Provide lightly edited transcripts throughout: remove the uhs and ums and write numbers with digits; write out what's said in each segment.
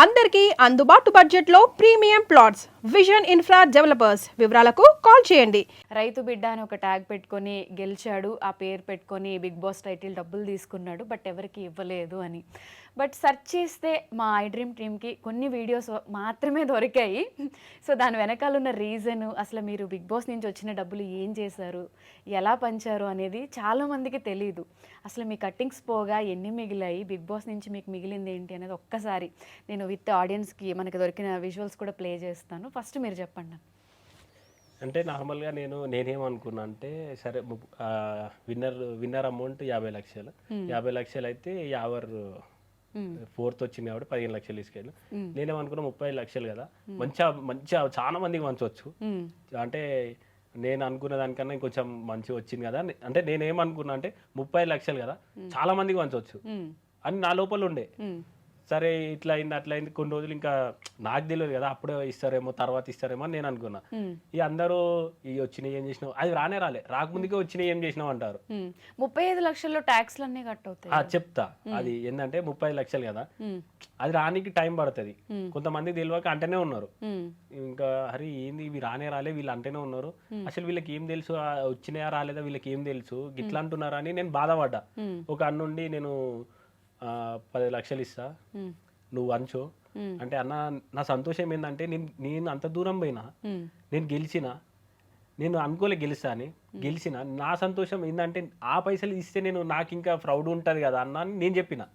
అందరికీ అందుబాటు బడ్జెట్లో premium plots vision infra developers. వివరాలకు కాల్ చేయండి. రైతు బిడ్డ అని ఒక ట్యాగ్ పెట్టుకొని గెలిచాడు, ఆ పేరు పెట్టుకొని బిగ్ బాస్ టైటిల్ డబ్బులు తీసుకున్నాడు, బట్ ఎవరికి ఇవ్వలేదు అని. బట్ సెర్చ్ చేస్తే మా ఐ డ్రీమ్ టీమ్కి కొన్ని వీడియోస్ మాత్రమే దొరికాయి. సో దాని వెనకాల ఉన్న రీజన్, అసలు మీరు బిగ్ బాస్ నుంచి వచ్చిన డబ్బులు ఏం చేశారు, ఎలా పంచారు అనేది చాలామందికి తెలియదు. అసలు మీ కట్టింగ్స్ పోగా ఎన్ని మిగిలాయి, బిగ్ బాస్ నుంచి మీకు మిగిలింది ఏంటి అనేది ఒక్కసారి నేను విత్ ఆడియన్స్కి మనకి దొరికిన విజువల్స్ కూడా ప్లే చేస్తాను. ఫస్ట్ మీరు చెప్పండి. అంటే నార్మల్గా నేనేమనుకున్నా అంటే సరే విన్నర్ అమౌంట్ 50 లక్షలు 50 లక్షలు అయితే యావర్ ఫోర్త్ వచ్చింది కాబట్టి 15 లక్షలు తీసుకెళ్ళి నేనేమనుకున్నా 30 లక్షలు కదా మంచిగా చాలా మందికి మంచవచ్చు. అంటే నేను అనుకున్న దానికన్నా ఇంకొంచెం మంచిగా వచ్చింది కదా. అంటే నేనేమనుకున్నా అంటే 30 లక్షలు కదా చాలా మందికి మంచవచ్చు అని నా లోపల ఉండే. సరే ఇట్లా అయింది అట్లా అయింది కొన్ని రోజులు ఇంకా నాకు తెలియదు కదా, అప్పుడే ఇస్తారేమో తర్వాత ఇస్తారేమో అని నేను అనుకున్నా. ఈ అందరూ ఈ వచ్చినాయి ఏం చేసినావు, అది రాలే రాకముందుకే వచ్చినాయి ఏం చేసినావు అంటారు. 35 లక్షల్లో ట్యాక్స్లు అన్నీ కట్ అవుతాయి. చెప్తా, అది ఏంటంటే 30 లక్షలు కదా, అది రానికి టైం పడుతుంది. కొంతమంది తెలియక అంటేనే ఉన్నారు. ఇంకా అరే ఏంది ఇవి రాలే వీళ్ళు అంటేనే ఉన్నారు, అసలు వీళ్ళకి ఏం తెలుసు వచ్చినాయా రాలేదా వీళ్ళకి ఏం తెలుసు గిట్లా అంటున్నారా అని నేను బాధపడ్డా. ఒక అన్నుండి నేను 10 లక్షలు ఇస్తా నువ్వు అంచు అంటే అన్న నా సంతోషం ఏంటంటే నేను అంత దూరం పోయినా, నేను గెలిచిన, నేను అనుకోలే గెలుస్తా అని గెలిచిన, నా సంతోషం ఏంటంటే ఆ పైసలు ఇస్తే నాకు ఇంకా ప్రౌడ్ ఉంటుంది కదా అన్న అని నేను చెప్పిన.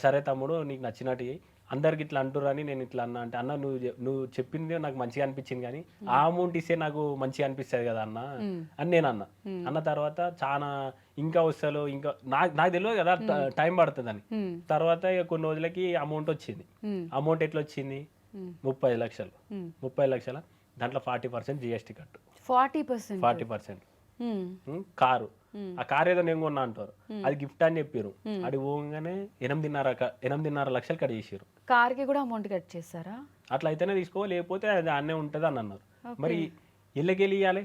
సరే తమ్ముడు నీకు నచ్చినట్టు అందరికి ఇట్లా అంటురని నేను ఇట్లా అన్నా అంటే అన్న నువ్వు చెప్పింది నాకు మంచిగా అనిపించింది కానీ ఆ అమౌంట్ ఇస్తే నాకు మంచిగా అనిపిస్తుంది కదా అన్న అని నేను అన్న తర్వాత చాలా ఇంకా వస్తాలో ఇంకా నాకు తెలియదు కదా టైం పడుతుంది అని. తర్వాత ఇక కొన్ని రోజులకి అమౌంట్ వచ్చింది. అమౌంట్ ఎట్లా వచ్చింది 30 లక్షలు 30 లక్షల దాంట్లో 40% GST కట్టు, 40% కారు. ఆ కారు ఏదో నేను కొన్నా అంటారు, అది గిఫ్ట్ అని చెప్పారు. అది పోగానే 8.5 లక్షలు కట్ చేసారు. కార్కి కూడా అమౌంట్ కట్ చేశారా? అట్లా అయితేనే తీసుకో లేకపోతే అది అన్నే ఉంటుంది అని అన్నారు. మరి ఇళ్ళకెళ్ళి ఇవ్వాలి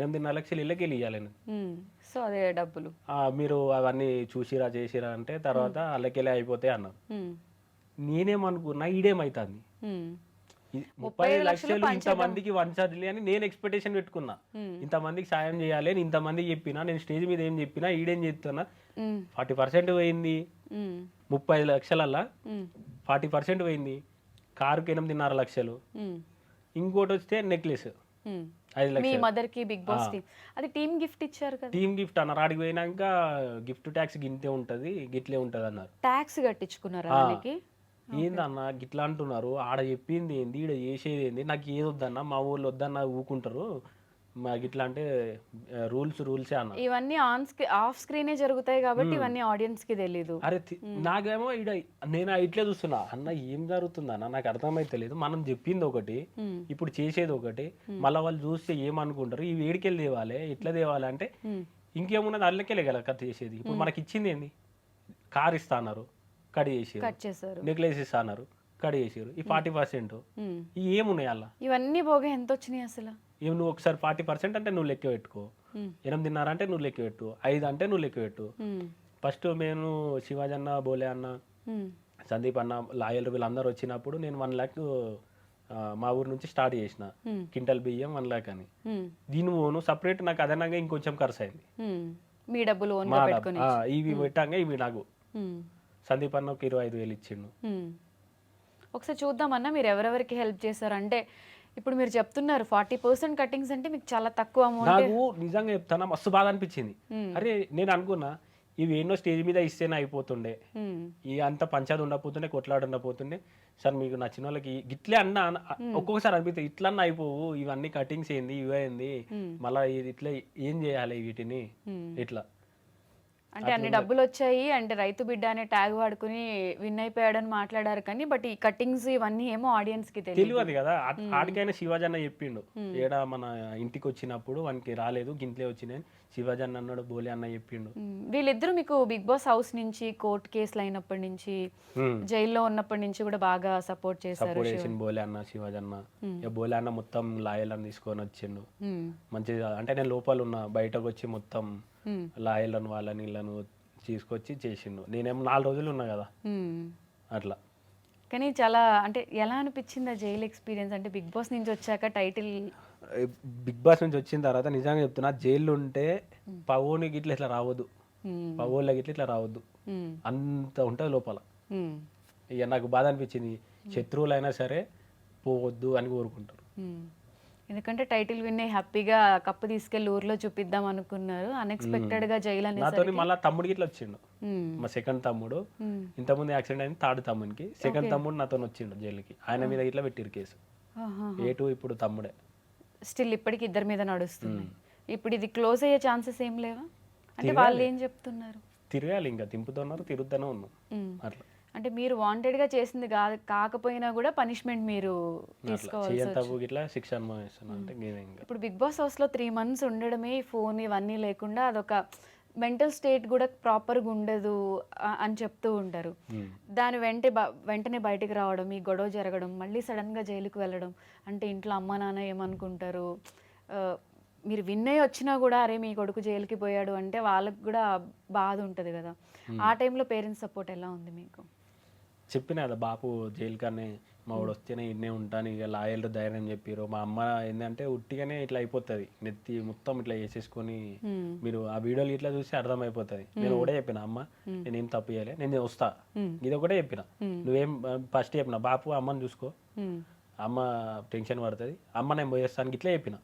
8.5 లక్షలు ఇళ్ళకెళ్ళి ఇవ్వాలి. సో అదే డబ్బులు మీరు అవన్నీ చూసిరా చేసిరా అంటే తర్వాత అల్లకెళ్ళి అయిపోతాయి అన్నారు. నేనేమనుకున్నా ఈడేమవుతుంది 30 లక్షలు ఇంతమందికి వంచాలి అని నేను ఎక్స్పెక్టేషన్ పెట్టుకున్నా. ఇంతమందికి సాయం చేయాలి అని ఇంతమందికి చెప్పినా, నేను స్టేజ్ మీద ఏం చెప్పినా ఈడేం చెప్తున్నా 40% పోయింది. 30 లక్షలల్లా 40% పోయింది. కారుకి 8.5 లక్షలు, ఇంకోటి వస్తే నెక్లెస్ 5 లక్షలు. మదర్ కి బిగ్ బాస్ టీమ్ అది టీమ్ గిఫ్ట్ ఇచ్చారు కదా. టీమ్ గిఫ్ట్ అన్నారు. ఆడికి పోయినాక గిఫ్ట్ ట్యాక్స్ గింతే ఉంటది గిట్లే ఉంటది అన్నారు. ట్యాక్స్ కట్టించుకున్నారు. ఏందన్నా గిట్లా అంటున్నారు, ఆడ చెప్పింది ఏంది ఈడ చేసేది ఏంది, నాకు ఏది వద్దన్నా మా ఊళ్ళో వద్దన్నా ఊకుంటారు మాకు ఇట్లా అంటే రూల్సే అన్న. ఇవన్నీ ఆఫ్ స్క్రీనే జరుగుతాయి కాబట్టి ఇవన్నీ ఆడియన్స్ కి తెలీదు. అరే నాకేమో ఈడ నేను ఇట్లే చూస్తున్నా అన్న ఏం జరుగుతుందన్న నాకు అర్థమైతలేదు. మనం చెప్పింది ఒకటి ఇప్పుడు చేసేది ఒకటి, మళ్ళీ వాళ్ళు చూస్తే ఏమనుకుంటారు, ఈ వేడికెళ్ళి తేవాలి ఎట్లా తేవాలి అంటే ఇంకేమున్నది అల్లకెళ్ళే కదా కట్ చేసేది. ఇప్పుడు మనకి ఇచ్చింది ఏంది, కార్ ఇస్తా అన్నారు కట్ చేసారు, నెక్లెస్ ఇస్తా అన్నారు కట్ చేసారు. ఈ 40% ఏమున్నాయి అలా, ఇవన్నీ పోగా ఎంత వచ్చినాయి అసలు? నువ్వు ఒకసారి 40% అంటే నువ్వు లెక్క పెట్టుకో, 8.5 అంటే నువ్వు లెక్క పెట్టు, 5 అంటే నువ్వు లెక్క పెట్టు. ఫస్ట్ నేను శివాజీ అన్న, బోలే అన్న, సందీప్ అన్న, లాయల్ వీళ్ళందరూ వచ్చినప్పుడు నేను 1 lakh మా ఊరు నుంచి స్టార్ట్ చేసిన. క్వింటల్ బియ్యం 1 lakh అని. దీని ఓను సపరేట్ నాకు అదనంగా ఇంకొంచెం ఖర్చు అయింది. మీ డబ్బులు ఇవి పెట్టాక ఇవి నాకు సందీప్ అన్న ఒక 25,000 ఇచ్చిండు. ఒకసారి చూద్దామన్నా మీరు ఎవరెవరికి హెల్ప్ చేశారు. అంటే ఇప్పుడు మీరు చెప్తున్నారు 40% కట్టింగ్స్ అంటే మీకు చాలా తక్కువ అమౌంట్. నాకు నిజంగా చెప్తానా మస్తు బాధ అనిపించింది. అరే నేను అనుకున్నా ఇవి ఎన్నో స్టేజ్ మీద ఇస్తేనే అయిపోతుండే, ఇక అంత పంచాయతీ ఉండకపోతుండే, కొట్లాడు ఉండకపోతుండే. సార్ మీకు నచ్చిన వాళ్ళకి గిట్లే అన్న ఒక్కొక్కసారి అనిపిస్తుంది ఇట్లన్నా అయిపోవు, ఇవన్నీ కటింగ్స్ ఏంది ఇవేంది మళ్ళీ ఇట్లా ఏం చేయాలి వీటిని ఇట్లా. అంటే అన్ని డబ్బులు వచ్చాయి అంటే రైతు బిడ్డ అనే ట్యాగ్ వాడుకుని విన్ అయిపోయాడని మాట్లాడారు కానీ బట్ ఈ కట్టింగ్స్ ఇవన్నీ ఏమో ఆడియన్స్ కి తెలియదు కదా. ఆడికైనా శివాజీ అన్న చెప్పిండు, ఏడా మన ఇంటికి వచ్చినప్పుడు వానికి రాలేదు గింట్లే వచ్చినాయి శివాజీ అన్న అన్నాడు, బోలే అన్న చెప్పిండు. వీళ్ళిద్దరు మీకు బిగ్ బాస్ హౌస్ నుంచి కోర్టు కేసులు అయినప్పటి నుంచి జైల్లో ఉన్నప్పటి నుంచి కూడా బాగా సపోర్ట్ చేశారు బోలే అన్న శివాజీ అన్న. బోలే అన్న మొత్తం లాయర్లను తీసుకొని వచ్చిండు మంచిగా. అంటే నేను లోపల ఉన్నా, బయటకు వచ్చి మొత్తం లాయర్లను వాళ్ళని ఇళ్ళను తీసుకొచ్చి చేసిండు. నేనేమో 4 రోజులు ఉన్నా కదా అట్లా. కానీ చాలా అంటే ఎలా అనిపించింది ఆ జైలు ఎక్స్పీరియన్స్? అంటే బిగ్ బాస్ నుంచి వచ్చాక టైటిల్ బిగ్ బాస్ నుంచి వచ్చిన తర్వాత నిజంగా చెప్తున్నా, జైల్లో ఉంటే పవోని గిట్ల ఇట్లా రావద్దు, పవోళ్ళ గిట్ల ఇట్లా రావద్దు, అంత ఉంటుంది లోపల. ఇక నాకు బాధ అనిపించింది, శత్రువులైనా సరే పోవద్దు అని కోరుకుంటారు. ఎందుకంటే టైటిల్ విన్ అయ్యి హ్యాపీగా కప్పు తీసుకెళ్లి ఊర్లో చూపిద్దాం అనుకున్నారు. అన్ఎక్స్పెక్టెడ్ గా జైలు నాతో మళ్ళీ తమ్ముడికి ఇట్లా వచ్చిండు, మా సెకండ్ తమ్ముడు. ఇంతకుముందు యాక్సిడెంట్ అయింది థర్డ్ తమ్మునికి, సెకండ్ తమ్ముడు నాతో వచ్చిండు జైలుకి. ఆయన మీద ఇట్లా పెట్టిరు కేసు. ఏటు ఇప్పుడు తమ్ముడే. స్టిల్ ఇప్పటికి ఇద్దరి మీద నడుస్తుంది. ఇప్పుడు ఇది క్లోజ్ అయ్యే ఛాన్సెస్ ఏం లేవా? అంటే వాళ్ళు ఏం చెప్తున్నారు? తిరగాలి, ఇంకా తింపుతున్నారు, తిరుగుతూనే ఉన్నాం అట్లా. అంటే మీరు వాంటెడ్ గా చేసింది కాకపోయినా కూడా పనిష్మెంట్ మీరు తీసుకోవాలి. ఇట్లా శిక్ష అనుభవిస్తున్నాం అంటే ఇంకా. ఇప్పుడు బిగ్ బాస్ హౌస్ లో 3 months ఉండడమే, ఫోన్ ఇవన్నీ లేకుండా అదొక మెంటల్ స్టేట్ కూడా ప్రాపర్గా ఉండదు అని చెప్తూ ఉంటారు. దాని వెంటనే బయటికి రావడం, ఈ గొడవ జరగడం, మళ్ళీ సడన్గా జైలుకి వెళ్ళడం అంటే ఇంట్లో అమ్మ నాన్న ఏమనుకుంటారు? మీరు విన్ అయ్యి వచ్చినా కూడా అరే మీ కొడుకు జైలుకి పోయాడు అంటే వాళ్ళకి కూడా బాధ ఉంటుంది కదా. ఆ టైంలో పేరెంట్స్ సపోర్ట్ ఎలా ఉంది మీకు? చెప్పిన కదా బాపు జైలు కానీ మా వాడు వస్తేనే ఇన్నే ఉంటాను, ఇక లాయర్లు ధైర్యం చెప్పారు. మా అమ్మ ఏంటంటే ఉట్టిగానే ఇట్లా అయిపోతుంది, నెత్తి మొత్తం ఇట్లా వేసేసుకొని, మీరు ఆ వీడియోలు ఇట్లా చూసి అర్థమైపోతుంది. నేను ఒకటే చెప్పిన, అమ్మ నేనేం తప్పు చేయాలి, నేను వస్తా, ఇది ఒకటే చెప్పిన. నువ్వేం ఫస్ట్ చెప్పిన, బాపు అమ్మని చూసుకో, అమ్మ టెన్షన్ పడుతుంది, అమ్మ నేను పోయేస్తాను ఇట్లా చెప్పిన.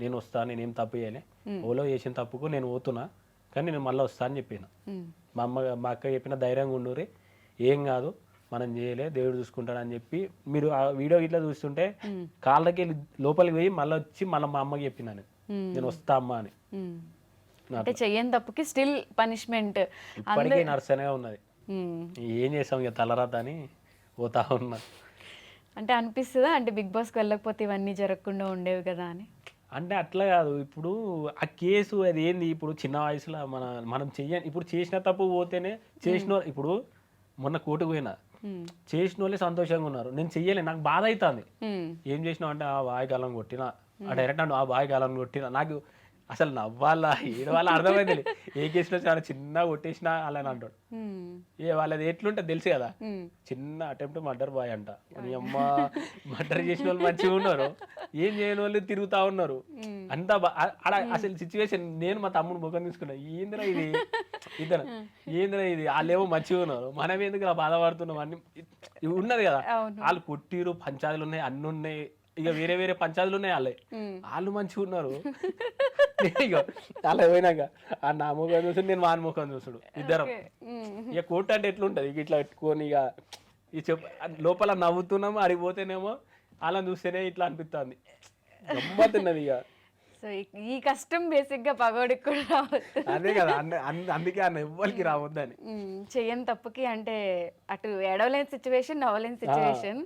నేను వస్తా, నేనేం తప్పు చేయాలి, ఓలో చేసిన తప్పుకు నేను పోతున్నా, కానీ నేను మళ్ళీ వస్తా అని చెప్పిన. మా అక్క చెప్పిన ధైర్యంగా ఉండురి, ఏం కాదు, మనం చేయలే, దేవుడు చూసుకుంటాడు అని చెప్పి. మీరు ఆ వీడియో ఇట్లా చూస్తుంటే కాళ్ళకి లోపలికి పోయి మళ్ళీ వచ్చి మళ్ళీ మా అమ్మకి చెప్పిన, నేను వస్తా అమ్మ అని. అంటే చెయ్యని తప్పుకి స్టిల్ పనిష్మెంట్ ఇప్పటికీ నర్సనే ఉన్నది. ఏం చేసాం ఇక తలరాత అని పోతా ఉన్నా. అంటే అనిపిస్తుందా అంటే బిగ్ బాస్కి వెళ్ళకపోతే ఇవన్నీ జరగకుండా ఉండేవి కదా అని? అంటే అట్లా కాదు, ఇప్పుడు ఆ కేసు అది ఏంది, ఇప్పుడు చిన్న వయసులో మనం చెయ్యని, ఇప్పుడు చేసిన తప్పు పోతేనే చేసిన. ఇప్పుడు మొన్న కోర్టుకు పోయినా, చేసిన వాళ్ళే సంతోషంగా ఉన్నారు, నేను చెయ్యలే, నాకు బాధ అవుతుంది. ఏం చేసినావు అంటే ఆ బాయ్ గాలం కొట్టినా, ఆ డైరెక్ట్ ఆ బాయ్ గాలం కొట్టినా. నాకు అసలు నవ్వాలా ఏడవాళ్ళ అర్థమైంది. ఏ కేసులో చాలా చిన్న కొట్టేసినా అలా అంటాడు. వాళ్ళది ఎట్లుంటే తెలుసు కదా, చిన్న అటెంప్ట్ మర్డర్ బాయ్ అంట. నీ అమ్మ మర్డర్ చేసిన వాళ్ళు మంచిగా ఉన్నారు, ఏం చేయని వాళ్ళు తిరుగుతా ఉన్నారు. అంతా అసలు సిచ్యువేషన్ నేను మా తమ్ముడు ముఖం తీసుకున్నా, ఏందిరా ఇది, ఇద్దరు ఏందిరా ఇది, వాళ్ళేమో మంచిగా ఉన్నారు, మనం ఎందుకు ఇలా బాధపడుతున్నాం అని ఉన్నది కదా. వాళ్ళు కొట్టిరు, పంచాయతీలు ఉన్నాయి, అన్ని ఉన్నాయి, ఇక వేరే వేరే పంచాయతీలు ఉన్నాయి, వాళ్ళు మంచిగా ఉన్నారు. ఇక అలా పోయినాక ఆ నా ముఖం చూసుడు, నేను వాని ముఖం చూసుడు, ఇద్దరం. ఇక కోర్టు అంటే ఎట్లుంటది, ఇట్లా పెట్టుకొని ఇక లోపల నవ్వుతున్నాము, అడిగిపోతేనేమో అలా చూస్తేనే ఇట్లా అనిపిస్తుంది, గమ్మతున్నది ఇక. సో ఈ కష్టం బేసిక్ గా పగోడికి కూడా రావద్దు, అదే కదా, అందుకే అన్న ఎవ్వరికి రావద్దని. చెయ్యని తప్పుకి అంటే అటు ఏడవలేని సిచ్యువేషన్, నవ్వలేని సిచ్యువేషన్,